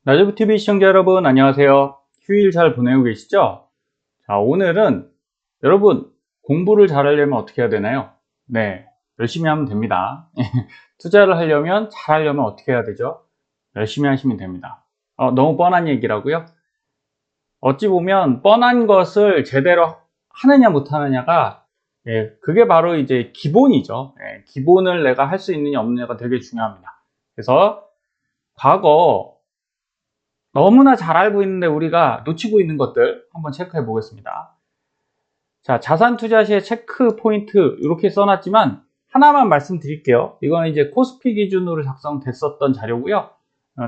나주부TV 시청자 여러분 안녕하세요. 휴일 잘 보내고 계시죠? 자, 오늘은 여러분 공부를 잘하려면 어떻게 해야 되나요? 네, 열심히 하면 됩니다. 투자를 하려면 잘하려면 어떻게 해야 되죠? 열심히 하시면 됩니다. 너무 뻔한 얘기라고요? 어찌 보면 뻔한 것을 제대로 하느냐 못하느냐가 그게 바로 이제 기본이죠. 기본을 내가 할 수 있느냐 없느냐가 되게 중요합니다. 그래서 과거 너무나 잘 알고 있는데 우리가 놓치고 있는 것들 한번 체크해 보겠습니다. 자, 자산 투자 시에 체크 포인트 이렇게 써놨지만 하나만 말씀드릴게요. 이거는 이제 코스피 기준으로 작성됐었던 자료고요.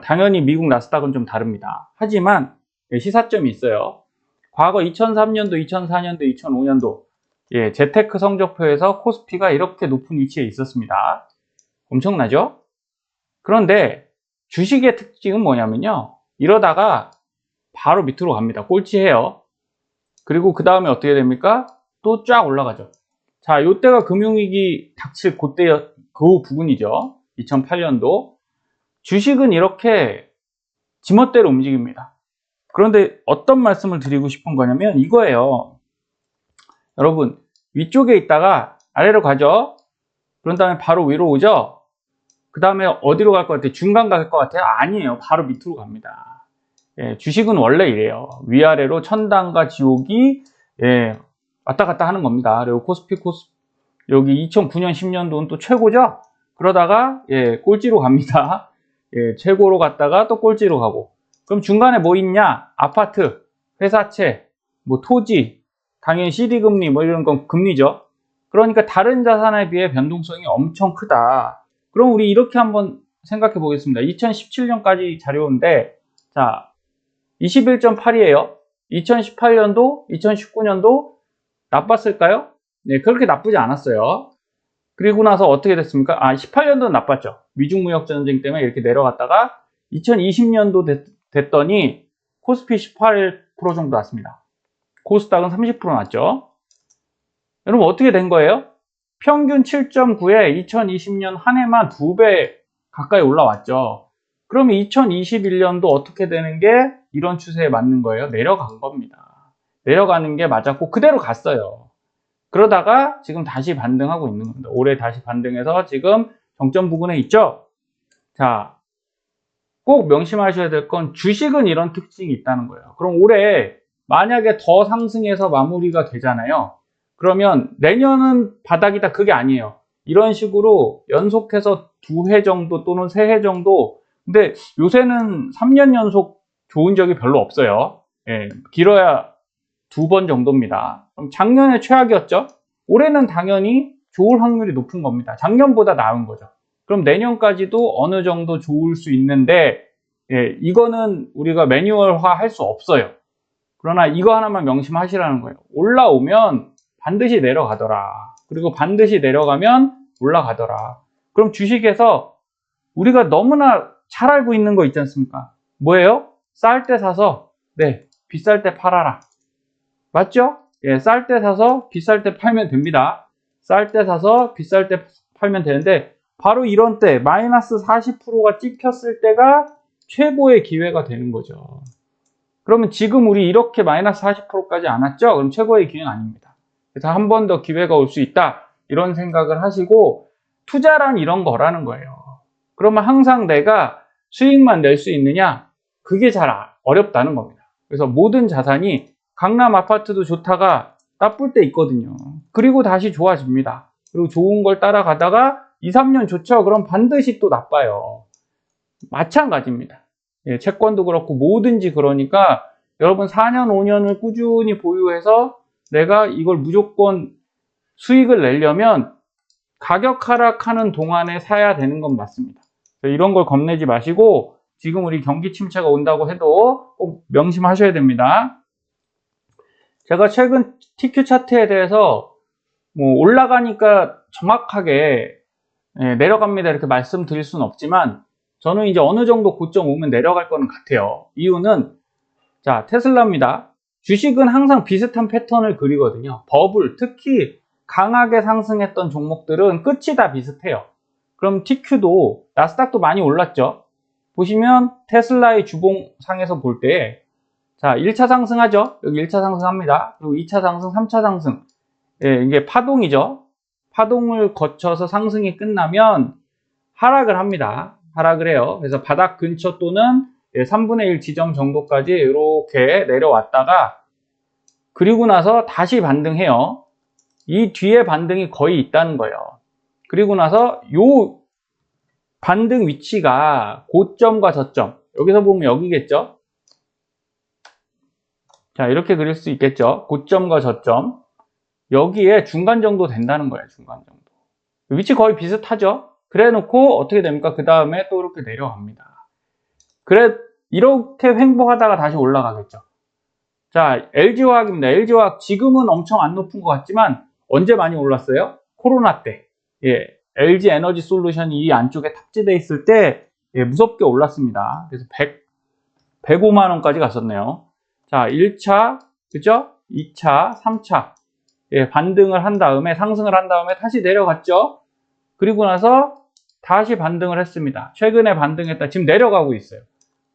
당연히 미국 나스닥은 좀 다릅니다. 하지만 시사점이 있어요. 과거 2003년도, 2004년도, 2005년도 재테크 성적표에서 코스피가 이렇게 높은 위치에 있었습니다. 엄청나죠? 그런데 주식의 특징은 뭐냐면요. 이러다가 바로 밑으로 갑니다. 꼴찌해요. 그리고 그 다음에 어떻게 됩니까? 또 쫙 올라가죠. 자, 요때가 금융위기 닥칠 그 부분이죠. 2008년도. 주식은 이렇게 지멋대로 움직입니다. 그런데 어떤 말씀을 드리고 싶은 거냐면 이거예요. 여러분, 위쪽에 있다가 아래로 가죠. 그런 다음에 바로 위로 오죠. 그 다음에 어디로 갈 것 같아요? 중간 갈 것 같아요? 아니에요. 바로 밑으로 갑니다. 주식은 원래 이래요. 위아래로 천당과 지옥이 왔다 갔다 하는 겁니다. 그리고 여기 2009년 10년도는 또 최고죠. 그러다가 꼴찌로 갑니다. 최고로 갔다가 또 꼴찌로 가고. 그럼 중간에 뭐 있냐? 아파트, 회사채, 뭐 토지, 당연히 CD 금리 뭐 이런 건 금리죠. 그러니까 다른 자산에 비해 변동성이 엄청 크다. 그럼 우리 이렇게 한번 생각해 보겠습니다. 2017년까지 자료인데, 자, 21.8이에요. 2018년도, 2019년도 나빴을까요? 네, 그렇게 나쁘지 않았어요. 그리고 나서 어떻게 됐습니까? 18년도는 나빴죠. 미중무역전쟁 때문에 이렇게 내려갔다가 2020년도 됐더니 코스피 18% 정도 났습니다. 코스닥은 30% 났죠. 여러분 어떻게 된 거예요? 평균 7.9에 2020년 한 해만 2배 가까이 올라왔죠. 그러면 2021년도 어떻게 되는 게 이런 추세에 맞는 거예요? 내려간 겁니다. 내려가는 게 맞았고 그대로 갔어요. 그러다가 지금 다시 반등하고 있는 겁니다. 올해 다시 반등해서 지금 정점 부근에 있죠. 자, 꼭 명심하셔야 될 건 주식은 이런 특징이 있다는 거예요. 그럼 올해 만약에 더 상승해서 마무리가 되잖아요. 그러면 내년은 바닥이다 그게 아니에요. 이런 식으로 연속해서 2회 정도 또는 3회 정도, 근데 요새는 3년 연속 좋은 적이 별로 없어요. 길어야 2번 정도입니다. 그럼 작년에 최악이었죠? 올해는 당연히 좋을 확률이 높은 겁니다. 작년보다 나은 거죠. 그럼 내년까지도 어느 정도 좋을 수 있는데 이거는 우리가 매뉴얼화 할 수 없어요. 그러나 이거 하나만 명심하시라는 거예요. 올라오면 반드시 내려가더라. 그리고 반드시 내려가면 올라가더라. 그럼 주식에서 우리가 너무나 잘 알고 있는 거 있지 않습니까? 뭐예요? 쌀 때 사서 비쌀 때 팔아라. 맞죠? 쌀 때 사서 비쌀 때 팔면 됩니다. 쌀 때 사서 비쌀 때 팔면 되는데 바로 이런 때 마이너스 40%가 찍혔을 때가 최고의 기회가 되는 거죠. 그러면 지금 우리 이렇게 마이너스 40%까지 안 왔죠? 그럼 최고의 기회는 아닙니다. 그래서 한 번 더 기회가 올 수 있다. 이런 생각을 하시고 투자란 이런 거라는 거예요. 그러면 항상 내가 수익만 낼 수 있느냐? 그게 잘 어렵다는 겁니다. 그래서 모든 자산이 강남 아파트도 좋다가 나쁠 때 있거든요. 그리고 다시 좋아집니다. 그리고 좋은 걸 따라가다가 2, 3년 좋죠? 그럼 반드시 또 나빠요. 마찬가지입니다. 채권도 그렇고 뭐든지 그러니까 여러분 4년, 5년을 꾸준히 보유해서 내가 이걸 무조건 수익을 내려면 가격 하락하는 동안에 사야 되는 건 맞습니다. 이런 걸 겁내지 마시고 지금 우리 경기 침체가 온다고 해도 꼭 명심하셔야 됩니다. 제가 최근 TQ 차트에 대해서 뭐 올라가니까 정확하게 내려갑니다 이렇게 말씀드릴 수는 없지만 저는 이제 어느 정도 고점 오면 내려갈 거는 같아요. 이유는 자, 테슬라입니다. 주식은 항상 비슷한 패턴을 그리거든요. 버블, 특히 강하게 상승했던 종목들은 끝이 다 비슷해요. 그럼 TQ도 나스닥도 많이 올랐죠. 보시면 테슬라의 주봉상에서 볼 때, 자, 1차 상승하죠? 여기 1차 상승합니다. 그리고 2차 상승, 3차 상승. 예, 이게 파동이죠? 파동을 거쳐서 상승이 끝나면 하락을 합니다. 하락을 해요. 그래서 바닥 근처 또는 3분의 1 지점 정도까지 이렇게 내려왔다가, 그리고 나서 다시 반등해요. 이 뒤에 반등이 거의 있다는 거예요. 그리고 나서 요 반등 위치가 고점과 저점, 여기서 보면 여기겠죠? 자, 이렇게 그릴 수 있겠죠? 고점과 저점, 여기에 중간 정도 된다는 거예요. 중간 정도. 위치 거의 비슷하죠? 그래 놓고 어떻게 됩니까? 그 다음에 또 이렇게 내려갑니다. 그래, 이렇게 횡보하다가 다시 올라가겠죠. 자, LG화학입니다. LG화학 지금은 엄청 안 높은 것 같지만 언제 많이 올랐어요? 코로나 때. 예, LG 에너지 솔루션이 이 안쪽에 탑재되어 있을 때 무섭게 올랐습니다. 그래서 105만 원까지 갔었네요. 자, 1차, 그죠? 2차, 3차 반등을 한 다음에, 상승을 한 다음에 다시 내려갔죠. 그리고 나서 다시 반등을 했습니다. 최근에 반등했다. 지금 내려가고 있어요.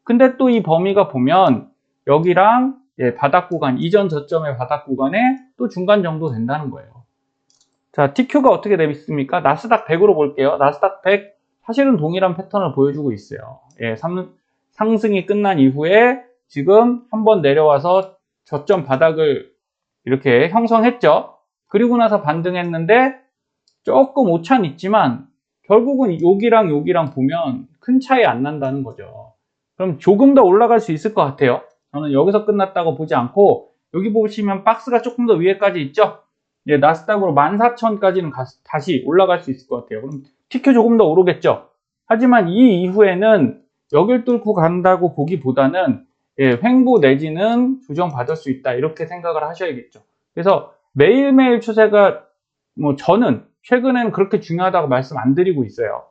근데 또 이 범위가 보면 여기랑 바닥 구간, 이전 저점의 바닥 구간에 또 중간 정도 된다는 거예요. 자, TQ가 어떻게 되어 있습니까? 나스닥 100으로 볼게요. 나스닥 100 사실은 동일한 패턴을 보여주고 있어요. 예, 상승이 끝난 이후에 지금 한번 내려와서 저점 바닥을 이렇게 형성했죠. 그리고 나서 반등했는데 조금 오차는 있지만 결국은 여기랑 여기랑 보면 큰 차이 안 난다는 거죠. 그럼 조금 더 올라갈 수 있을 것 같아요. 저는 여기서 끝났다고 보지 않고, 여기 보시면 박스가 조금 더 위에까지 있죠. 예, 나스닥으로 14,000까지는 다시 올라갈 수 있을 것 같아요. 그럼 TQ 조금 더 오르겠죠. 하지만 이 이후에는 여길 뚫고 간다고 보기보다는 횡보 내지는 조정받을 수 있다, 이렇게 생각을 하셔야겠죠. 그래서 매일매일 추세가 저는 최근에는 그렇게 중요하다고 말씀 안 드리고 있어요.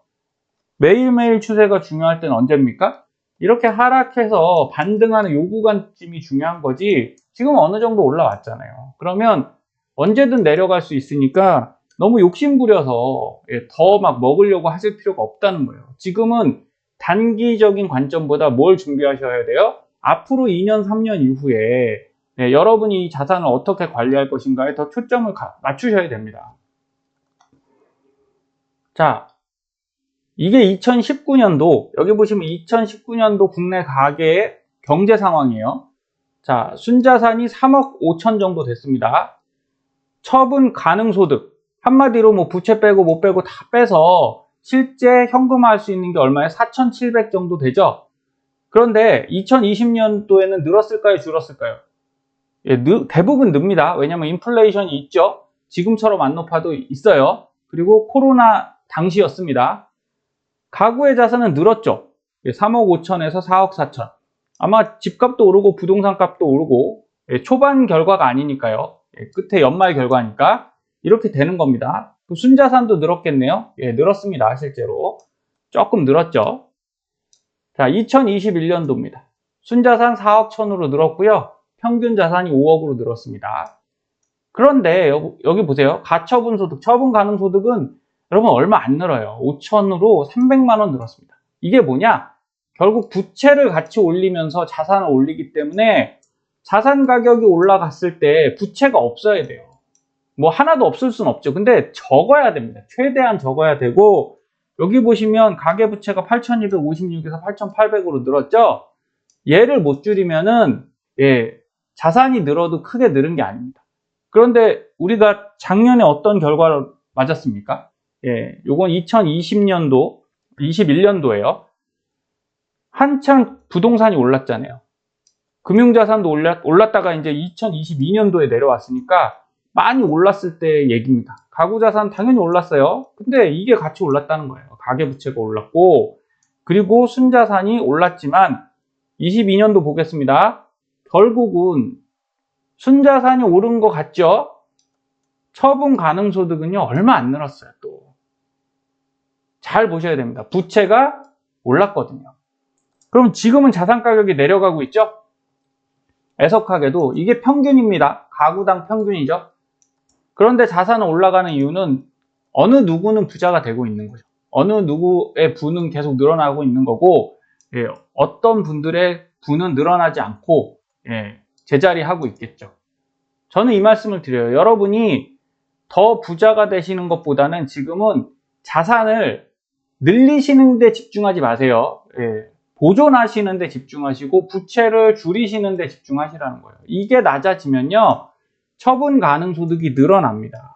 매일매일 추세가 중요할 때는 언제입니까? 이렇게 하락해서 반등하는 요 구간쯤이 중요한 거지, 지금 어느 정도 올라왔잖아요. 그러면 언제든 내려갈 수 있으니까 너무 욕심부려서 더 막 먹으려고 하실 필요가 없다는 거예요. 지금은 단기적인 관점보다 뭘 준비하셔야 돼요? 앞으로 2년, 3년 이후에 여러분이 이 자산을 어떻게 관리할 것인가에 더 초점을 맞추셔야 됩니다. 자, 이게 2019년도, 여기 보시면 2019년도 국내 가계의 경제 상황이에요. 자, 순자산이 3억 5천 정도 됐습니다. 처분 가능 소득, 한마디로 부채 빼고 못 빼고 다 빼서 실제 현금화할 수 있는 게 얼마예요? 4,700 정도 되죠? 그런데 2020년도에는 늘었을까요? 줄었을까요? 대부분 늡니다. 왜냐면 인플레이션이 있죠? 지금처럼 안 높아도 있어요. 그리고 코로나 당시였습니다. 가구의 자산은 늘었죠. 3억 5천에서 4억 4천. 아마 집값도 오르고 부동산 값도 오르고, 초반 결과가 아니니까요. 끝에 연말 결과니까 이렇게 되는 겁니다. 순자산도 늘었겠네요. 늘었습니다. 실제로 조금 늘었죠. 자, 2021년도입니다. 순자산 4억 천으로 늘었고요. 평균 자산이 5억으로 늘었습니다. 그런데 여기 보세요. 가처분 소득, 처분 가능 소득은 여러분 얼마 안 늘어요. 5천으로 300만 원 늘었습니다. 이게 뭐냐? 결국 부채를 같이 올리면서 자산을 올리기 때문에 자산 가격이 올라갔을 때 부채가 없어야 돼요. 하나도 없을 수는 없죠. 근데 적어야 됩니다. 최대한 적어야 되고, 여기 보시면 가계부채가 8,256에서 8,800으로 늘었죠. 얘를 못 줄이면은 자산이 늘어도 크게 늘은 게 아닙니다. 그런데 우리가 작년에 어떤 결과를 맞았습니까? 요건 2020년도, 21년도예요. 한창 부동산이 올랐잖아요. 금융자산도 올랐다가 이제 2022년도에 내려왔으니까 많이 올랐을 때 얘기입니다. 가구자산 당연히 올랐어요. 근데 이게 같이 올랐다는 거예요. 가계부채가 올랐고, 그리고 순자산이 올랐지만 22년도 보겠습니다. 결국은 순자산이 오른 것 같죠? 처분 가능 소득은요, 얼마 안 늘었어요. 또 잘 보셔야 됩니다. 부채가 올랐거든요. 그럼 지금은 자산 가격이 내려가고 있죠? 애석하게도 이게 평균입니다. 가구당 평균이죠. 그런데 자산은 올라가는 이유는 어느 누구는 부자가 되고 있는 거죠. 어느 누구의 부는 계속 늘어나고 있는 거고, 예, 어떤 분들의 부는 늘어나지 않고 예, 제자리 하고 있겠죠. 저는 이 말씀을 드려요. 여러분이 더 부자가 되시는 것보다는 지금은 자산을 늘리시는 데 집중하지 마세요. 예, 보존하시는 데 집중하시고 부채를 줄이시는 데 집중하시라는 거예요. 이게 낮아지면요, 처분 가능 소득이 늘어납니다.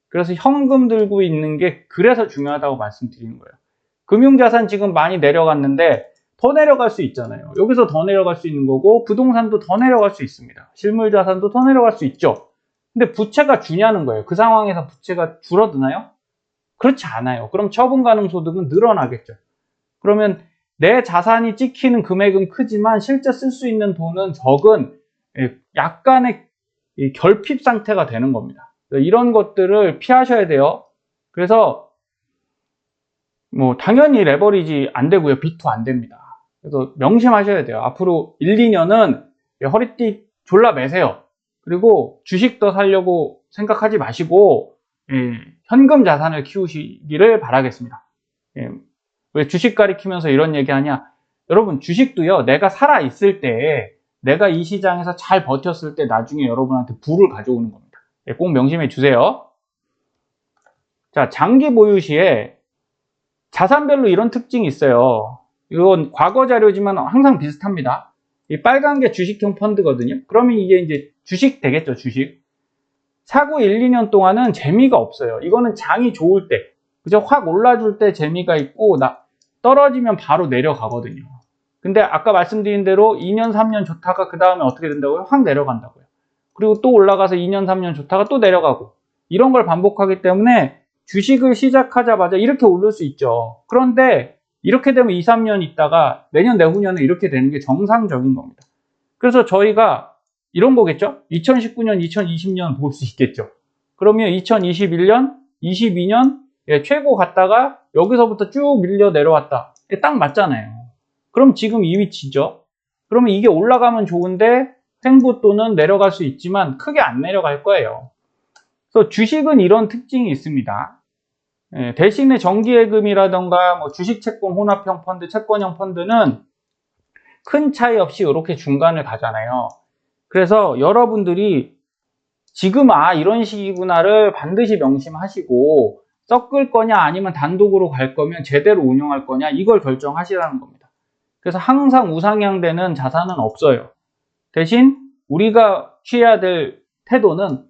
그래서 현금 들고 있는 게 그래서 중요하다고 말씀드리는 거예요. 금융자산 지금 많이 내려갔는데 더 내려갈 수 있잖아요. 여기서 더 내려갈 수 있는 거고 부동산도 더 내려갈 수 있습니다. 실물자산도 더 내려갈 수 있죠. 근데 부채가 주냐는 거예요. 그 상황에서 부채가 줄어드나요? 그렇지 않아요. 그럼 처분 가능 소득은 늘어나겠죠. 그러면 내 자산이 찍히는 금액은 크지만 실제 쓸 수 있는 돈은 적은 약간의 결핍 상태가 되는 겁니다. 이런 것들을 피하셔야 돼요. 그래서 뭐 당연히 레버리지 안 되고요. 비투 안 됩니다. 그래서 명심하셔야 돼요. 앞으로 1, 2년은 허리띠 졸라 매세요. 그리고 주식도 사려고 생각하지 마시고 현금 자산을 키우시기를 바라겠습니다. 왜 주식 가리키면서 이런 얘기 하냐? 여러분, 주식도요, 내가 살아있을 때, 내가 이 시장에서 잘 버텼을 때 나중에 여러분한테 부를 가져오는 겁니다. 꼭 명심해 주세요. 자, 장기 보유 시에 자산별로 이런 특징이 있어요. 이건 과거 자료지만 항상 비슷합니다. 이 빨간 게 주식형 펀드거든요. 그러면 이게 이제 주식 되겠죠, 주식. 사고 1, 2년 동안은 재미가 없어요. 이거는 장이 좋을 때, 그죠? 확 올라줄 때 재미가 있고, 떨어지면 바로 내려가거든요. 근데 아까 말씀드린 대로 2년, 3년 좋다가 그 다음에 어떻게 된다고요? 확 내려간다고요. 그리고 또 올라가서 2년, 3년 좋다가 또 내려가고, 이런 걸 반복하기 때문에 주식을 시작하자마자 이렇게 오를 수 있죠. 그런데 이렇게 되면 2, 3년 있다가 내년, 내후년에 이렇게 되는 게 정상적인 겁니다. 그래서 저희가 이런 거겠죠? 2019년, 2020년 볼 수 있겠죠. 그러면 2021년, 22년 최고 갔다가 여기서부터 쭉 밀려 내려왔다. 딱 맞잖아요. 그럼 지금 이 위치죠. 그러면 이게 올라가면 좋은데 횡보또는 내려갈 수 있지만 크게 안 내려갈 거예요. 그래서 주식은 이런 특징이 있습니다. 대신에 정기예금이라던가 뭐 주식채권 혼합형 펀드, 채권형 펀드는 큰 차이 없이 이렇게 중간을 가잖아요. 그래서 여러분들이 지금 이런 식이구나를 반드시 명심하시고 섞을 거냐 아니면 단독으로 갈 거면 제대로 운영할 거냐 이걸 결정하시라는 겁니다. 그래서 항상 우상향되는 자산은 없어요. 대신 우리가 취해야 될 태도는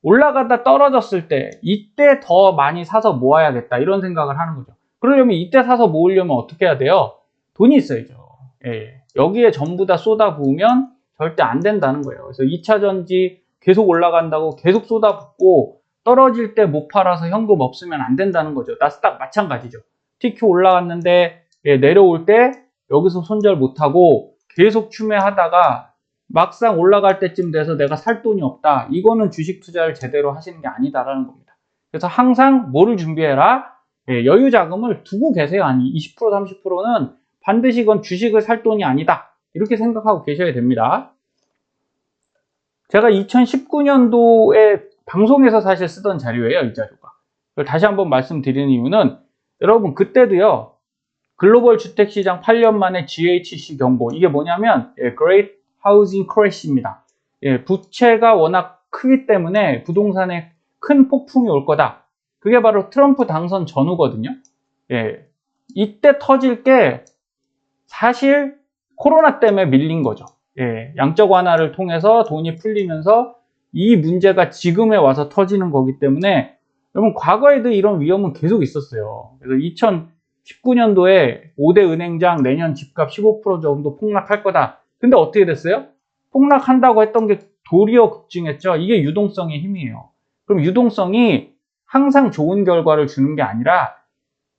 올라가다 떨어졌을 때 이때 더 많이 사서 모아야겠다 이런 생각을 하는 거죠. 그러려면 이때 사서 모으려면 어떻게 해야 돼요? 돈이 있어야죠. 여기에 전부 다 쏟아부으면 절대 안 된다는 거예요. 그래서 2차전지 계속 올라간다고 계속 쏟아붓고 떨어질 때 못 팔아서 현금 없으면 안 된다는 거죠. 나스닥 마찬가지죠. TQ 올라갔는데 내려올 때 여기서 손절 못하고 계속 추매하다가 막상 올라갈 때쯤 돼서 내가 살 돈이 없다. 이거는 주식 투자를 제대로 하시는 게 아니다라는 겁니다. 그래서 항상 뭐를 준비해라? 여유 자금을 두고 계세요. 한 20%, 30%는 반드시 이건 주식을 살 돈이 아니다. 이렇게 생각하고 계셔야 됩니다. 제가 2019년도에 방송에서 사실 쓰던 자료예요, 이 자료가. 그걸 다시 한번 말씀드리는 이유는 여러분 그때도요, 글로벌 주택시장 8년 만에 GHC 경고, 이게 뭐냐면 Great Housing Crash입니다. 부채가 워낙 크기 때문에 부동산에 큰 폭풍이 올 거다. 그게 바로 트럼프 당선 전후거든요. 이때 터질 게 사실 코로나 때문에 밀린 거죠. 양적 완화를 통해서 돈이 풀리면서 이 문제가 지금에 와서 터지는 거기 때문에 여러분 과거에도 이런 위험은 계속 있었어요. 그래서 2019년도에 5대 은행장 내년 집값 15% 정도 폭락할 거다. 근데 어떻게 됐어요? 폭락한다고 했던 게 도리어 급증했죠. 이게 유동성의 힘이에요. 그럼 유동성이 항상 좋은 결과를 주는 게 아니라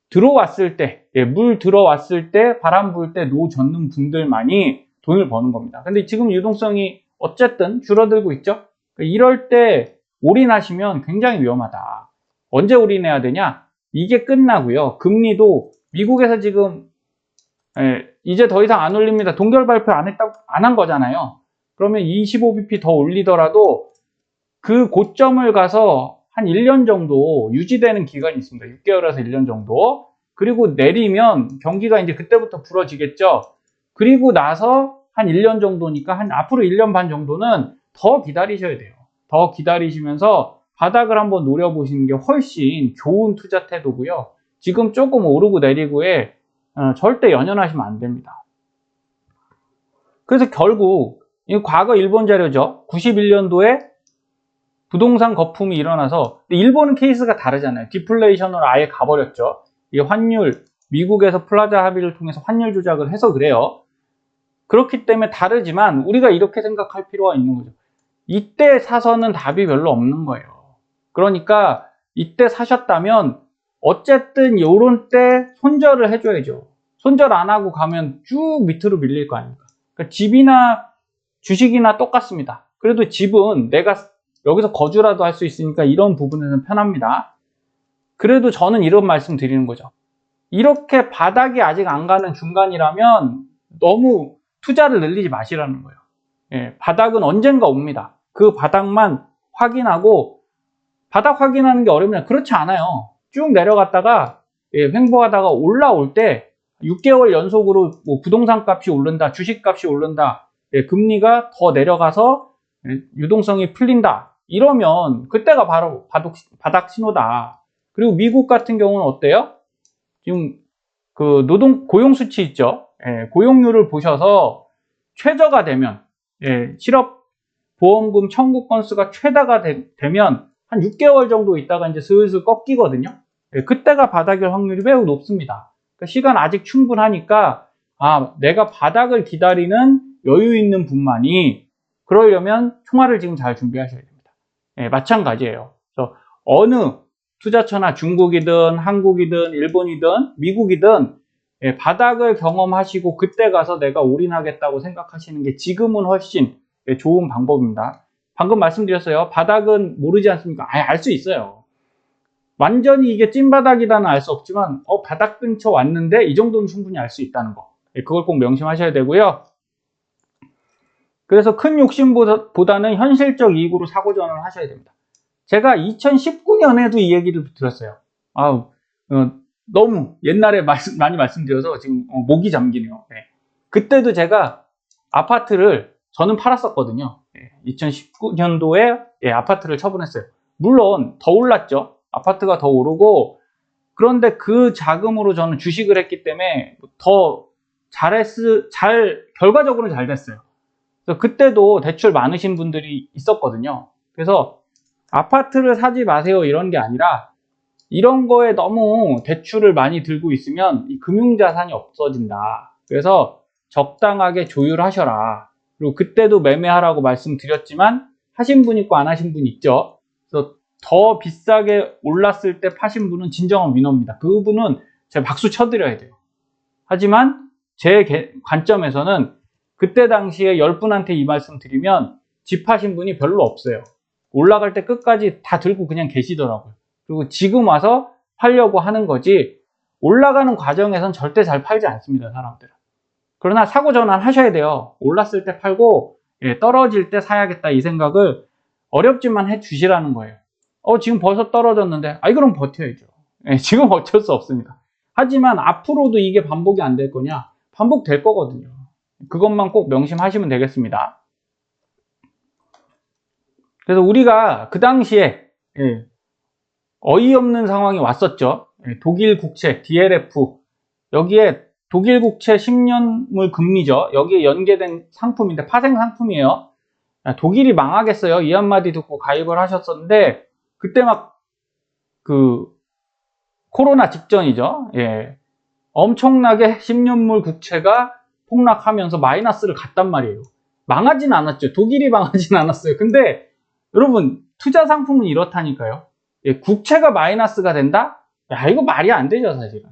들어왔을 때, 물 들어왔을 때, 바람 불 때 노 젓는 분들만이 돈을 버는 겁니다. 근데 지금 유동성이 어쨌든 줄어들고 있죠? 이럴 때 올인하시면 굉장히 위험하다. 언제 올인해야 되냐? 이게 끝나고요. 금리도 미국에서 지금 이제 더 이상 안 올립니다. 동결 발표 안 한 거잖아요. 그러면 25bp 더 올리더라도 그 고점을 가서 한 1년 정도 유지되는 기간이 있습니다. 6개월에서 1년 정도. 그리고 내리면 경기가 이제 그때부터 불어지겠죠. 그리고 나서 한 1년 정도니까 앞으로 1년 반 정도는 더 기다리셔야 돼요. 더 기다리시면서 바닥을 한번 노려보시는 게 훨씬 좋은 투자 태도고요. 지금 조금 오르고 내리고에 절대 연연하시면 안 됩니다. 그래서 결국 이 과거 일본 자료죠. 91년도에 부동산 거품이 일어나서, 일본은 케이스가 다르잖아요. 디플레이션으로 아예 가버렸죠. 이 환율, 미국에서 플라자 합의를 통해서 환율 조작을 해서 그래요. 그렇기 때문에 다르지만 우리가 이렇게 생각할 필요가 있는 거죠. 이때 사서는 답이 별로 없는 거예요. 그러니까 이때 사셨다면 어쨌든 요런 때 손절을 해줘야죠. 손절 안 하고 가면 쭉 밑으로 밀릴 거 아닙니까? 그러니까 집이나 주식이나 똑같습니다. 그래도 집은 내가 여기서 거주라도 할 수 있으니까 이런 부분에서는 편합니다. 그래도 저는 이런 말씀 드리는 거죠. 이렇게 바닥이 아직 안 가는 중간이라면 너무 투자를 늘리지 마시라는 거예요. 예, 바닥은 언젠가 옵니다. 그 바닥만 확인하고, 바닥 확인하는 게 어렵냐? 그렇지 않아요. 쭉 내려갔다가 횡보하다가 올라올 때 6개월 연속으로 뭐 부동산 값이 오른다, 주식 값이 오른다, 금리가 더 내려가서 유동성이 풀린다, 이러면 그때가 바로 바닥 신호다. 그리고 미국 같은 경우는 어때요? 지금 그 고용 수치 있죠? 고용률을 보셔서 최저가 되면, 실업 보험금 청구 건수가 최다가 되면 한 6개월 정도 있다가 이제 슬슬 꺾이거든요. 그때가 바닥일 확률이 매우 높습니다. 그러니까 시간 아직 충분하니까, 내가 바닥을 기다리는 여유 있는 분만이, 그러려면 총알을 지금 잘 준비하셔야 됩니다. 마찬가지예요. 그래서 어느 투자처나 중국이든 한국이든 일본이든 미국이든 바닥을 경험하시고 그때 가서 내가 올인하겠다고 생각하시는 게 지금은 훨씬 좋은 방법입니다. 방금 말씀드렸어요. 바닥은 모르지 않습니까? 알 수 있어요. 완전히 이게 찐바닥이다는 알 수 없지만 바닥 근처 왔는데 이 정도는 충분히 알 수 있다는 거. 그걸 꼭 명심하셔야 되고요. 그래서 큰 욕심보다는 현실적 이익으로 사고 전환을 하셔야 됩니다. 제가 2019년에도 이 얘기를 들었어요. 너무 옛날에 많이 말씀드려서 지금 목이 잠기네요. 그때도 제가 아파트를 저는 팔았었거든요. 2019년도에 아파트를 처분했어요. 물론 더 올랐죠. 아파트가 더 오르고, 그런데 그 자금으로 저는 주식을 했기 때문에 더 결과적으로는 잘 됐어요. 그래서 그때도 대출 많으신 분들이 있었거든요. 그래서 아파트를 사지 마세요 이런 게 아니라, 이런 거에 너무 대출을 많이 들고 있으면 이 금융자산이 없어진다. 그래서 적당하게 조율하셔라. 그리고 그때도 매매하라고 말씀드렸지만 하신 분 있고 안 하신 분 있죠. 그래서 더 비싸게 올랐을 때 파신 분은 진정한 위너입니다. 그분은 제가 박수 쳐드려야 돼요. 하지만 제 관점에서는 그때 당시에 10분한테 이 말씀 드리면 집 파신 분이 별로 없어요. 올라갈 때 끝까지 다 들고 그냥 계시더라고요. 그리고 지금 와서 팔려고 하는 거지, 올라가는 과정에선 절대 잘 팔지 않습니다, 사람들은. 그러나 사고 전환하셔야 돼요. 올랐을 때 팔고 떨어질 때 사야겠다, 이 생각을 어렵지만 해 주시라는 거예요. 지금 벌써 떨어졌는데, 그럼 버텨야죠. 지금 어쩔 수 없습니다. 하지만 앞으로도 이게 반복이 안 될 거냐? 반복될 거거든요. 그것만 꼭 명심하시면 되겠습니다. 그래서 우리가 그 당시에 어이없는 상황이 왔었죠. 독일 국채 DLF, 여기에 독일 국채 10년물 금리죠. 여기에 연계된 상품인데 파생 상품이에요. 독일이 망하겠어요. 이 한마디 듣고 가입을 하셨었는데, 그때 막 코로나 직전이죠. 엄청나게 10년물 국채가 폭락하면서 마이너스를 갔단 말이에요. 망하진 않았죠. 독일이 망하진 않았어요. 근데 여러분, 투자 상품은 이렇다니까요. 국채가 마이너스가 된다? 이거 말이 안 되죠, 사실은.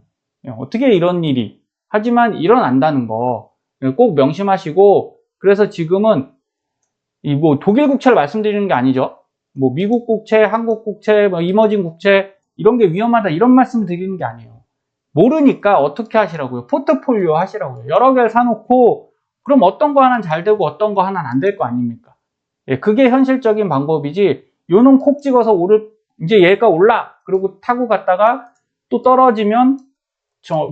어떻게 이런 일이. 하지만 일어난다는 거 꼭 명심하시고, 그래서 지금은 독일 국채를 말씀드리는 게 아니죠. 미국 국채, 한국 국채, 이머징 국채, 이런 게 위험하다, 이런 말씀 드리는 게 아니에요. 모르니까 어떻게 하시라고요? 포트폴리오 하시라고요. 여러 개를 사놓고, 그럼 어떤 거 하나는 잘 되고 어떤 거 하나는 안 될 거 아닙니까? 그게 현실적인 방법이지, 요놈 콕 찍어서 이제 얘가 올라, 그리고 타고 갔다가 또 떨어지면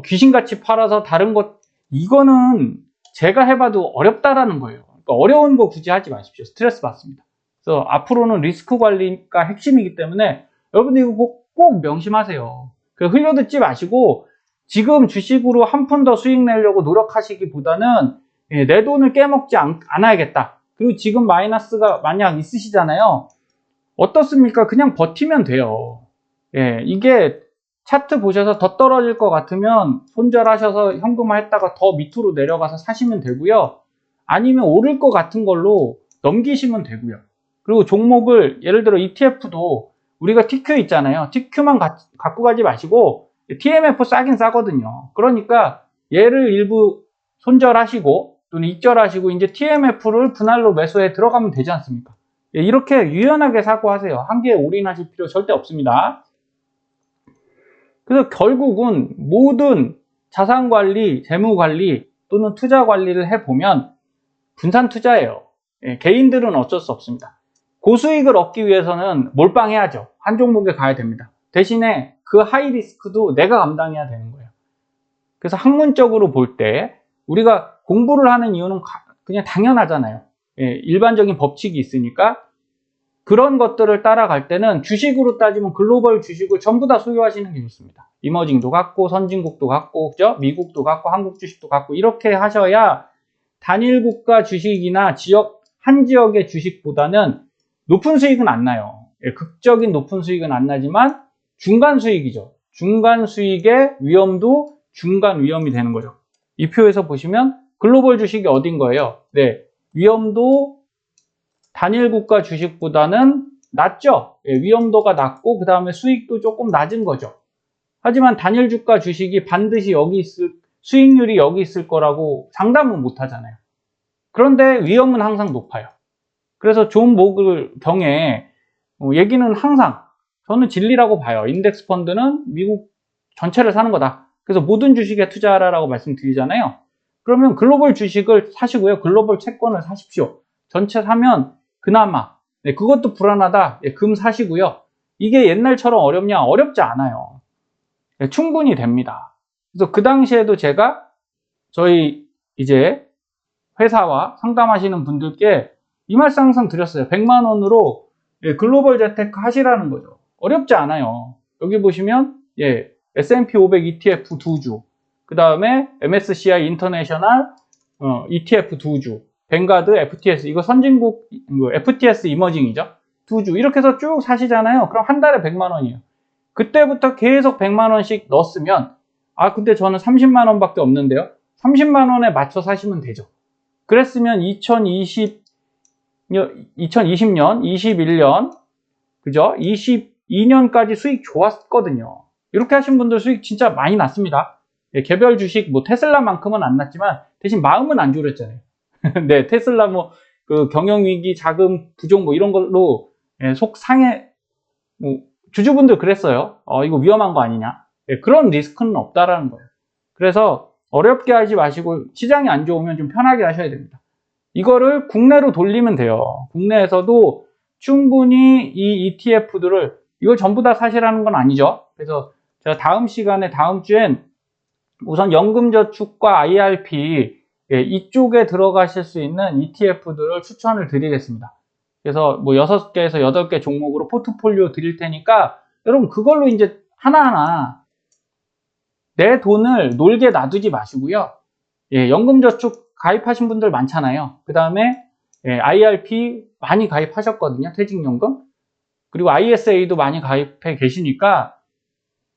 귀신같이 팔아서 다른 것, 이거는 제가 해봐도 어렵다라는 거예요. 그러니까 어려운 거 굳이 하지 마십시오. 스트레스 받습니다. 그래서 앞으로는 리스크 관리가 핵심이기 때문에 여러분들 이거 꼭 명심하세요. 흘려듣지 마시고 지금 주식으로 한 푼 더 수익 내려고 노력하시기보다는 내 돈을 깨먹지 않아야겠다. 그리고 지금 마이너스가 만약 있으시잖아요. 어떻습니까? 그냥 버티면 돼요. 이게 차트 보셔서 더 떨어질 것 같으면 손절하셔서 현금화했다가 더 밑으로 내려가서 사시면 되고요. 아니면 오를 것 같은 걸로 넘기시면 되고요. 그리고 종목을 예를 들어 ETF도 우리가 TQ 있잖아요. TQ만 갖고 가지 마시고 TMF 싸긴 싸거든요. 그러니까 얘를 일부 손절하시고 또는 익절하시고 이제 TMF를 분할로 매수해 들어가면 되지 않습니까? 이렇게 유연하게 사고 하세요. 한계에 올인하실 필요 절대 없습니다. 그래서 결국은 모든 자산관리, 재무관리 또는 투자관리를 해보면 분산 투자예요. 개인들은 어쩔 수 없습니다. 고수익을 얻기 위해서는 몰빵해야죠. 한 종목에 가야 됩니다. 대신에 그 하이 리스크도 내가 감당해야 되는 거예요. 그래서 학문적으로 볼 때 우리가 공부를 하는 이유는 그냥 당연하잖아요. 일반적인 법칙이 있으니까 그런 것들을 따라갈 때는 주식으로 따지면 글로벌 주식을 전부 다 소유하시는 게 좋습니다. 이머징도 갖고 선진국도 갖고 그죠? 미국도 갖고 한국 주식도 갖고 이렇게 하셔야 단일 국가 주식이나 한 지역의 주식보다는 높은 수익은 안 나요. 극적인 높은 수익은 안 나지만 중간 수익이죠. 중간 수익의 위험도 중간 위험이 되는 거죠. 이 표에서 보시면 글로벌 주식이 어딘 거예요? 위험도 단일 국가 주식보다는 낮죠. 위험도가 낮고 그 다음에 수익도 조금 낮은 거죠. 하지만 단일 주가 주식이 반드시 수익률이 여기 있을 거라고 장담은 못 하잖아요. 그런데 위험은 항상 높아요. 그래서 존 모글 경에 얘기는 항상 저는 진리라고 봐요. 인덱스 펀드는 미국 전체를 사는 거다. 그래서 모든 주식에 투자하라고 말씀드리잖아요. 그러면 글로벌 주식을 사시고요. 글로벌 채권을 사십시오. 전체 사면 그나마 그것도 불안하다. 금 사시고요. 이게 옛날처럼 어렵냐? 어렵지 않아요. 충분히 됩니다. 그래서 그 당시에도 제가 저희 이제 회사와 상담하시는 분들께 이 말씀 항상 드렸어요. 100만 원으로 글로벌 재테크 하시라는 거죠. 어렵지 않아요. 여기 보시면 S&P 500 ETF 2주, 그 다음에 MSCI 인터내셔널 ETF 2주, 뱅가드 FTS, 이거 선진국 FTS 이머징이죠. 2주 이렇게 해서 쭉 사시잖아요. 그럼 한 달에 100만 원이에요. 그때부터 계속 100만 원씩 넣었으면 근데 저는 30만 원밖에 없는데요. 30만 원에 맞춰 사시면 되죠. 그랬으면 2020년, 21년, 그죠? 22년까지 수익 좋았거든요. 이렇게 하신 분들 수익 진짜 많이 났습니다. 개별 주식, 테슬라만큼은 안 났지만, 대신 마음은 안 졸였잖아요. 네, 테슬라 그 경영위기, 자금 부족 이런 걸로 속 상해, 주주분들 그랬어요. 이거 위험한 거 아니냐. 그런 리스크는 없다라는 거예요. 그래서 어렵게 하지 마시고 시장이 안 좋으면 좀 편하게 하셔야 됩니다. 이거를 국내로 돌리면 돼요. 국내에서도 충분히 이 ETF들을 이걸 전부 다 사시라는 건 아니죠. 그래서 제가 다음 시간에 다음 주엔 우선 연금저축과 IRP 이쪽에 들어가실 수 있는 ETF들을 추천을 드리겠습니다. 그래서 6개에서 8개 종목으로 포트폴리오 드릴 테니까 여러분 그걸로 이제 하나하나 내 돈을 놀게 놔두지 마시고요. 연금저축 가입하신 분들 많잖아요. 그 다음에 IRP 많이 가입하셨거든요. 퇴직연금. 그리고 ISA도 많이 가입해 계시니까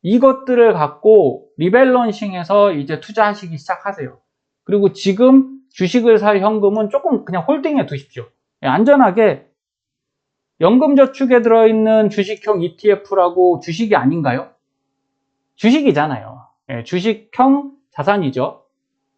이것들을 갖고 리밸런싱해서 이제 투자하시기 시작하세요. 그리고 지금 주식을 살 현금은 조금 그냥 홀딩해 두십시오. 안전하게 연금저축에 들어있는 주식형 ETF라고 주식이 아닌가요? 주식이잖아요. 주식형 자산이죠.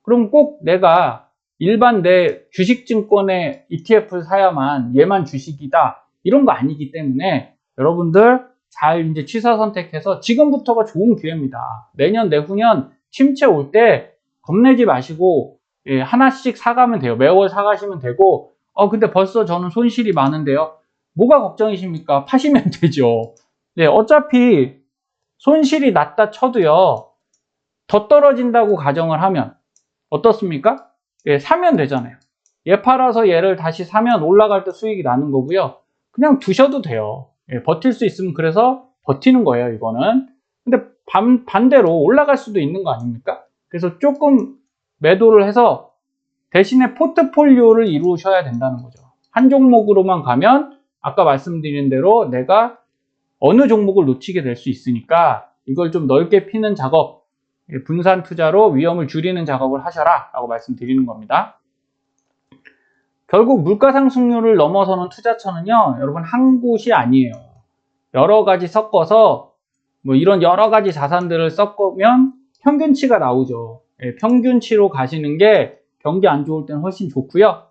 그럼 꼭 내가 일반 내 주식증권의 ETF를 사야만 얘만 주식이다 이런 거 아니기 때문에 여러분들 잘 이제 취사 선택해서 지금부터가 좋은 기회입니다. 내년 내후년 침체 올 때 겁내지 마시고 하나씩 사가면 돼요. 매월 사가시면 되고 근데 벌써 저는 손실이 많은데요. 뭐가 걱정이십니까? 파시면 되죠. 어차피 손실이 났다 쳐도요. 더 떨어진다고 가정을 하면 어떻습니까? 예, 사면 되잖아요. 얘 팔아서 얘를 다시 사면 올라갈 때 수익이 나는 거고요. 그냥 두셔도 돼요. 예, 버틸 수 있으면 그래서 버티는 거예요, 이거는. 근데 반대로 올라갈 수도 있는 거 아닙니까? 그래서 조금 매도를 해서 대신에 포트폴리오를 이루셔야 된다는 거죠. 한 종목으로만 가면 아까 말씀드린 대로 내가 어느 종목을 놓치게 될 수 있으니까 이걸 좀 넓게 피는 작업, 분산 투자로 위험을 줄이는 작업을 하셔라 라고 말씀드리는 겁니다. 결국 물가 상승률을 넘어서는 투자처는요, 여러분 한 곳이 아니에요. 여러 가지 섞어서 뭐 이런 여러 가지 자산들을 섞으면 평균치가 나오죠. 예, 평균치로 가시는 게 경기 안 좋을 때는 훨씬 좋고요.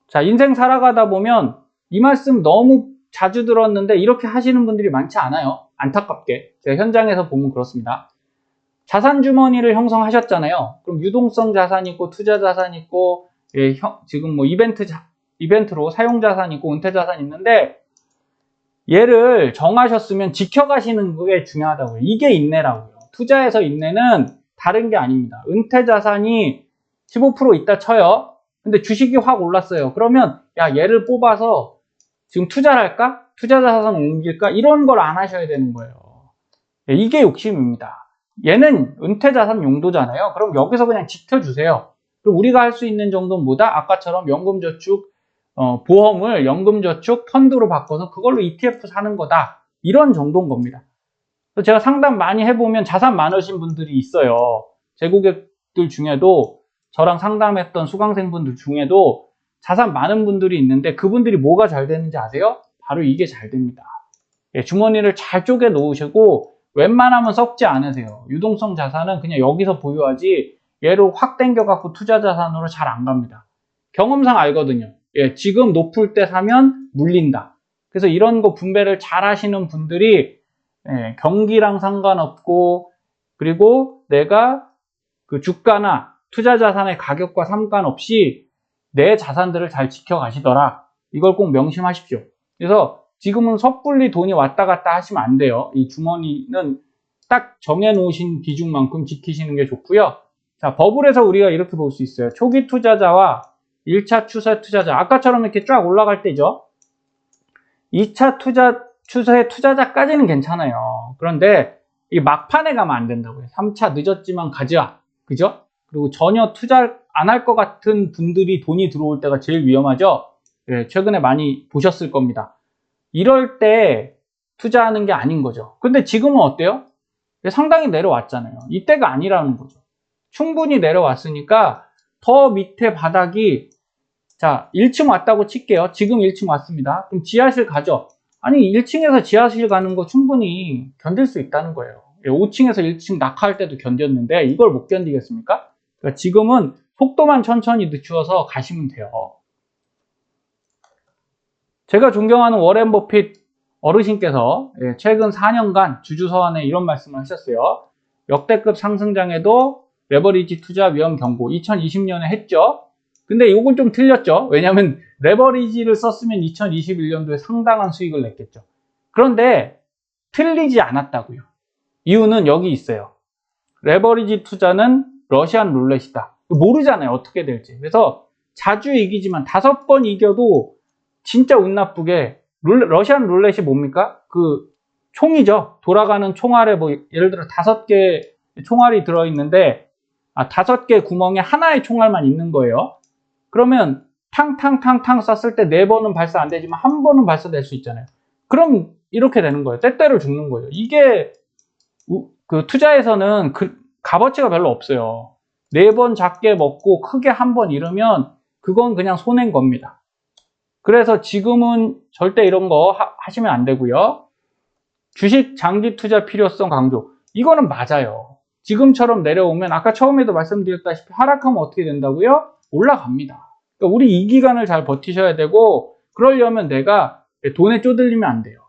자, 인생 살아가다 보면 이 말씀 너무 자주 들었는데 이렇게 하시는 분들이 많지 않아요. 안타깝게. 제가 현장에서 보면 그렇습니다. 자산 주머니를 형성하셨잖아요. 그럼 유동성 자산이 있고 투자 자산이 있고, 예, 지금 뭐 이벤트로 사용 자산이 있고 은퇴 자산이 있는데 얘를 정하셨으면 지켜가시는 게 중요하다고요. 이게 인내라고요. 투자에서 인내는 다른 게 아닙니다. 은퇴 자산이 15% 있다 쳐요. 근데 주식이 확 올랐어요. 그러면 야, 얘를 뽑아서 지금 투자를 할까? 투자 자산 옮길까? 이런 걸 안 하셔야 되는 거예요. 이게 욕심입니다. 얘는 은퇴 자산 용도잖아요. 그럼 여기서 그냥 지켜주세요. 그리고 우리가 할 수 있는 정도는 뭐다? 아까처럼 연금저축, 보험을 연금저축 펀드로 바꿔서 그걸로 ETF 사는 거다. 이런 정도인 겁니다. 그래서 제가 상담 많이 해보면 자산 많으신 분들이 있어요. 제 고객들 중에도 저랑 상담했던 수강생분들 중에도 자산 많은 분들이 있는데 그분들이 뭐가 잘 되는지 아세요? 바로 이게 잘 됩니다. 예, 주머니를 잘 쪼개 놓으시고 웬만하면 섞지 않으세요. 유동성 자산은 그냥 여기서 보유하지 얘를 확 당겨갖고 투자 자산으로 잘 안 갑니다. 경험상 알거든요. 예, 지금 높을 때 사면 물린다. 그래서 이런 거 분배를 잘 하시는 분들이 예, 경기랑 상관없고 그리고 내가 그 주가나 투자 자산의 가격과 상관없이 내 자산들을 잘 지켜가시더라. 이걸 꼭 명심하십시오. 그래서 지금은 섣불리 돈이 왔다 갔다 하시면 안 돼요. 이 주머니는 딱 정해놓으신 비중만큼 지키시는 게 좋고요. 자, 버블에서 우리가 이렇게 볼 수 있어요. 초기 투자자와 1차 추세 투자자. 아까처럼 이렇게 쫙 올라갈 때죠. 2차 추세 투자자까지는 괜찮아요. 그런데 이 막판에 가면 안 된다고요. 3차 늦었지만 가자. 그죠? 그리고 전혀 투자 안 할 것 같은 분들이 돈이 들어올 때가 제일 위험하죠. 예, 최근에 많이 보셨을 겁니다. 이럴 때 투자하는 게 아닌 거죠. 근데 지금은 어때요? 상당히 내려왔잖아요. 이때가 아니라는 거죠. 충분히 내려왔으니까 더 밑에 바닥이 자 1층 왔다고 칠게요. 지금 1층 왔습니다. 그럼 지하실 가죠. 아니 1층에서 지하실 가는 거 충분히 견딜 수 있다는 거예요. 5층에서 1층 낙하할 때도 견뎠는데 이걸 못 견디겠습니까? 그러니까 지금은 속도만 천천히 늦추어서 가시면 돼요. 제가 존경하는 워렌 버핏 어르신께서 최근 4년간 주주서한에 이런 말씀을 하셨어요. 역대급 상승장에도 레버리지 투자 위험 경고 2020년에 했죠. 근데 이건 좀 틀렸죠. 왜냐하면 레버리지를 썼으면 2021년도에 상당한 수익을 냈겠죠. 그런데 틀리지 않았다고요. 이유는 여기 있어요. 레버리지 투자는 러시안 룰렛이다. 모르잖아요. 어떻게 될지. 그래서 자주 이기지만 5번 이겨도 진짜 운 나쁘게 러시안 룰렛이 뭡니까? 그 총이죠. 돌아가는 총알에 뭐 예를 들어 5개 총알이 들어있는데 5개 구멍에 하나의 총알만 있는 거예요. 그러면 탕탕탕탕 쐈을 때 4번은 발사 안 되지만 1번은 발사될 수 있잖아요. 그럼 이렇게 되는 거예요. 때때로 죽는 거예요. 이게 그 투자에서는 그 값어치가 별로 없어요. 4번 작게 먹고 크게 1번 잃으면 그건 그냥 손해인 겁니다. 그래서 지금은 절대 이런 거 하시면 안 되고요. 주식 장기 투자 필요성 강조. 이거는 맞아요. 지금처럼 내려오면 아까 처음에도 말씀드렸다시피 하락하면 어떻게 된다고요? 올라갑니다. 그러니까 우리 이 기간을 잘 버티셔야 되고 그러려면 내가 돈에 쪼들리면 안 돼요.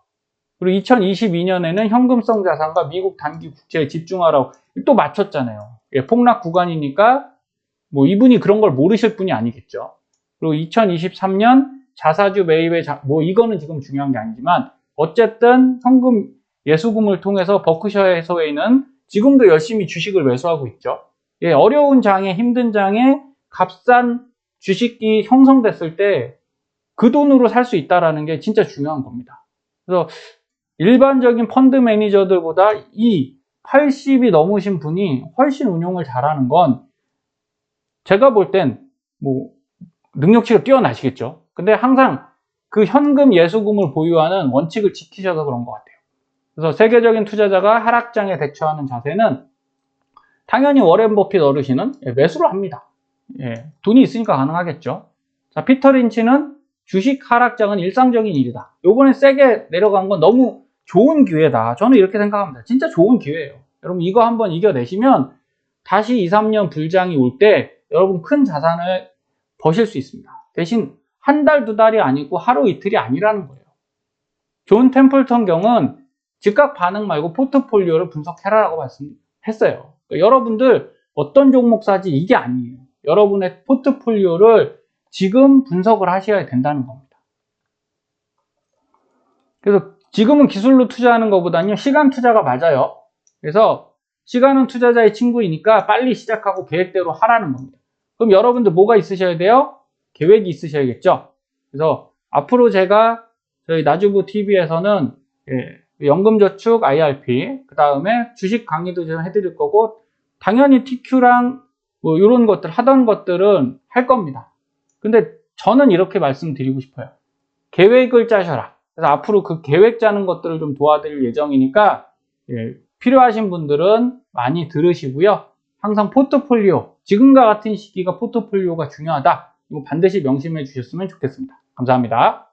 그리고 2022년에는 현금성 자산과 미국 단기 국채에 집중하라고 또 맞췄잖아요. 폭락 구간이니까 뭐 이분이 그런 걸 모르실 분이 아니겠죠. 그리고 2023년 자사주 매입의 뭐 이거는 지금 중요한 게 아니지만 어쨌든 현금 예수금을 통해서 버크셔 해서웨이는 지금도 열심히 주식을 매수하고 있죠. 예, 어려운 장에, 힘든 장에 값싼 주식이 형성됐을 때 그 돈으로 살 수 있다는 게 진짜 중요한 겁니다. 그래서 일반적인 펀드 매니저들보다 이 80이 넘으신 분이 훨씬 운용을 잘하는 건 제가 볼 땐 뭐 능력치가 뛰어나시겠죠. 근데 항상 그 현금 예수금을 보유하는 원칙을 지키셔서 그런 것 같아요. 그래서 세계적인 투자자가 하락장에 대처하는 자세는 당연히 워렌 버핏 어르신은 매수를 합니다. 예, 돈이 있으니까 가능하겠죠. 자, 피터 린치는 주식 하락장은 일상적인 일이다. 요번에 세게 내려간 건 너무 좋은 기회다. 저는 이렇게 생각합니다. 진짜 좋은 기회예요. 여러분 이거 한번 이겨내시면 다시 2, 3년 불장이 올 때 여러분 큰 자산을 버실 수 있습니다. 대신 한 달, 두 달이 아니고 하루 이틀이 아니라는 거예요. 존 템플턴 경은 즉각 반응 말고 포트폴리오를 분석해라라고 말씀했어요. 그러니까 여러분들 어떤 종목 사지 이게 아니에요. 여러분의 포트폴리오를 지금 분석을 하셔야 된다는 겁니다. 그래서 지금은 기술로 투자하는 것보다는 시간 투자가 맞아요. 그래서 시간은 투자자의 친구이니까 빨리 시작하고 계획대로 하라는 겁니다. 그럼 여러분들 뭐가 있으셔야 돼요? 계획이 있으셔야겠죠. 그래서 앞으로 제가 저희 나주부 TV에서는 연금저축 IRP, 그 다음에 주식 강의도 좀 해드릴 거고, 당연히 TQ랑 뭐 이런 것들 하던 것들은 할 겁니다. 근데 저는 이렇게 말씀드리고 싶어요. 계획을 짜셔라. 그래서 앞으로 그 계획 짜는 것들을 좀 도와드릴 예정이니까 필요하신 분들은 많이 들으시고요. 항상 포트폴리오, 지금과 같은 시기가 포트폴리오가 중요하다. 이거 반드시 명심해 주셨으면 좋겠습니다. 감사합니다.